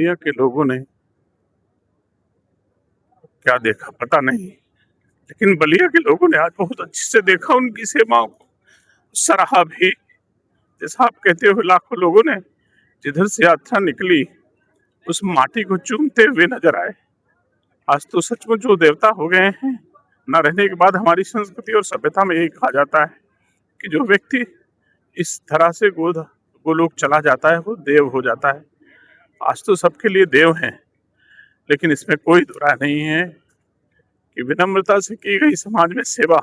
दुनिया के लोगों ने क्या देखा पता नहीं, लेकिन बलिया के लोगों ने आज बहुत अच्छे से देखा, उनकी सेवाओं को सराहा भी। जैसा आप कहते हो, लाखों लोगों ने जिधर से यात्रा निकली उस माटी को चूमते हुए नजर आए। आज तो सचमुच वो देवता हो गए हैं। न रहने के बाद हमारी संस्कृति और सभ्यता में यही कहा जाता है कि जो व्यक्ति इस धरा से गोलोक चला जाता है वो देव हो जाता है। आज तो सबके लिए देव हैं, लेकिन इसमें कोई दो राय नहीं है कि विनम्रता से की गई समाज में सेवा,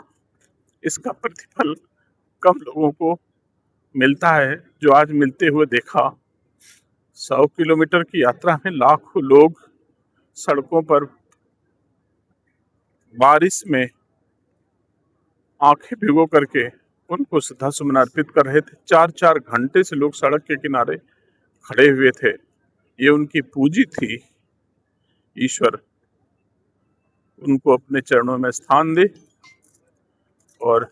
इसका प्रतिफल कम लोगों को मिलता है जो आज मिलते हुए देखा। 100 किलोमीटर की यात्रा में लाखों लोग सड़कों पर बारिश में आंखें भिगो करके उनको श्रद्धा सुमन अर्पित कर रहे थे। 4-4 घंटे से लोग सड़क के किनारे खड़े हुए थे। ये उनकी पूंजी थी। ईश्वर उनको अपने चरणों में स्थान दे और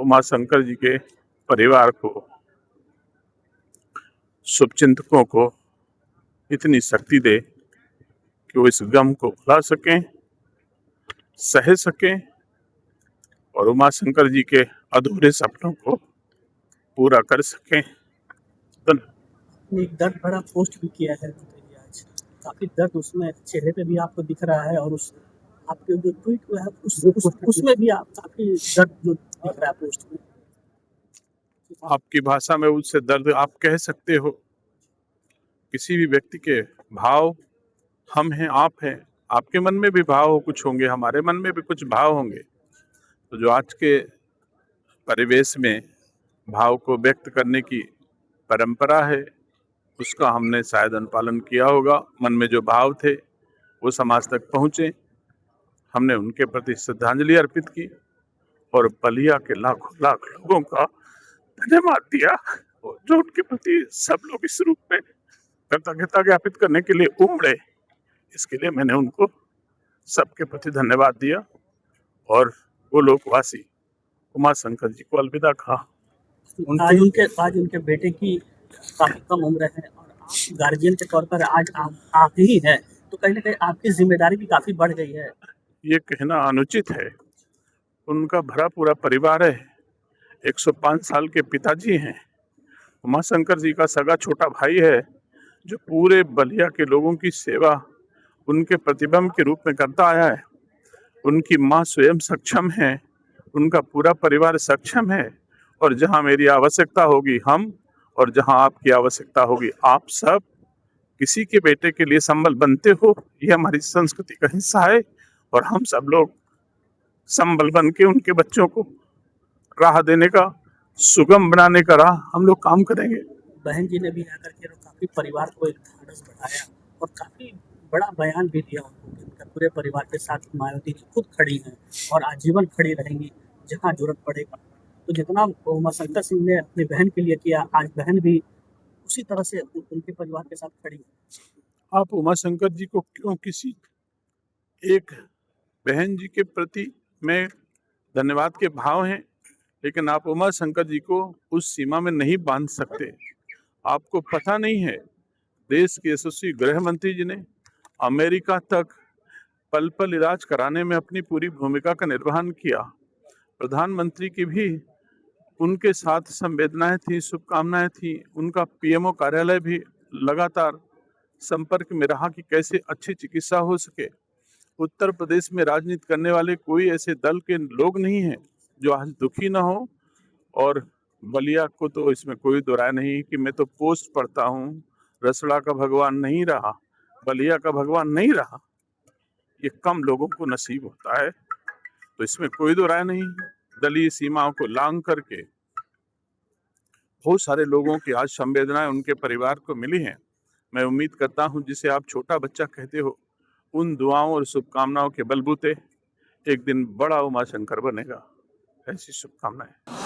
उमा शंकर जी के परिवार को, शुभचिंतकों को इतनी शक्ति दे कि वो इस गम को भुला सकें, सह सकें और उमा शंकर जी के अधूरे सपनों को पूरा कर सकें। एक दर्द भरा पोस्ट भी किया है आज, काफी दर्द उसमें चेहरे पे भी आपको दिख रहा है और उस आपके जो ट्वीट हुआ है उसमें भी आप काफी दर्द जो दिख रहा है पोस्ट में। आपकी भाषा में उससे दर्द आप कह सकते हो। किसी भी व्यक्ति के भाव हम हैं, आप हैं, आपके मन में भी भाव कुछ होंगे, हमारे मन में भी कुछ भाव होंगे। तो जो आज के परिवेश में भाव को व्यक्त करने की परंपरा है उसका हमने शायद अनुपालन किया होगा। मन में जो भाव थे वो समाज तक पहुँचे, हमने उनके प्रति श्रद्धांजलि अर्पित की और बलिया के लाखों लाख लोगों का धन्यवाद दिया जो उनके प्रति सब लोग इस रूप में कृतज्ञता ज्ञापित करने के लिए उमड़े। इसके लिए मैंने उनको सबके प्रति धन्यवाद दिया और वो लोकवासी उमा शंकर जी को अलविदा कहा। आज उनके बेटे की काफी कम उम्र है और आप गार्जियन के तौर पर आज आप ही हैं, तो कहीं ना कहीं आपकी जिम्मेदारी भी काफी बढ़ गई है। ये कहना अनुचित है। उनका भरा पूरा परिवार है। 105 साल के पिताजी हैं। उमा शंकर जी का सगा छोटा भाई है जो पूरे बलिया के लोगों की सेवा उनके प्रतिबिंब के रूप में करता आया है। उनकी माँ स्वयं सक्षम है, उनका पूरा परिवार सक्षम है और जहाँ मेरी आवश्यकता होगी हम, और जहाँ आपकी आवश्यकता होगी आप सब किसी के बेटे के लिए संबल बनते हो। ये हमारी संस्कृति का हिस्सा है और हम सब लोग संबल बन के उनके बच्चों को राह देने का, सुगम बनाने का राह हम लोग काम करेंगे। बहन जी ने भी आकर के काफी परिवार को एक ढांढस बढ़ाया और काफी बड़ा बयान भी दिया उनको कि उनके पूरे परिवार के साथ मायावती जी खुद खड़ी हैं और आजीवन खड़ी रहेंगी जहाँ जरूरत पड़ेगा। तो जितना उमा शंकर सिंह ने अपनी बहन के लिए किया, आज बहन भी उसी तरह से उनके परिवार के साथ खड़ी है। आप उमा शंकर जी को क्यों किसी एक बहन जी के प्रति में धन्यवाद के भाव हैं, लेकिन आप उमा शंकर जी को उस सीमा में नहीं बांध सकते। आपको पता नहीं है, देश के यशस्वी गृह मंत्री जी ने अमेरिका तक पल पल इलाज कराने में अपनी पूरी भूमिका का निर्वहन किया। प्रधानमंत्री की भी उनके साथ संवेदनाएं थी, शुभकामनाएं थी। उनका पीएमओ कार्यालय भी लगातार संपर्क में रहा कि कैसे अच्छी चिकित्सा हो सके। उत्तर प्रदेश में राजनीति करने वाले कोई ऐसे दल के लोग नहीं हैं जो आज दुखी ना हो। और बलिया को तो इसमें कोई दो राय नहीं कि मैं तो पोस्ट पढ़ता हूँ, रसड़ा का भगवान नहीं रहा, बलिया का भगवान नहीं रहा, ये कम लोगों को नसीब होता है। तो इसमें कोई दो राय नहीं। दलीय सीमाओं को लांघ करके बहुत सारे लोगों की आज संवेदनाएं उनके परिवार को मिली हैं। मैं उम्मीद करता हूं जिसे आप छोटा बच्चा कहते हो, उन दुआओं और शुभकामनाओं के बलबूते एक दिन बड़ा उमा शंकर बनेगा। ऐसी शुभकामनाएं।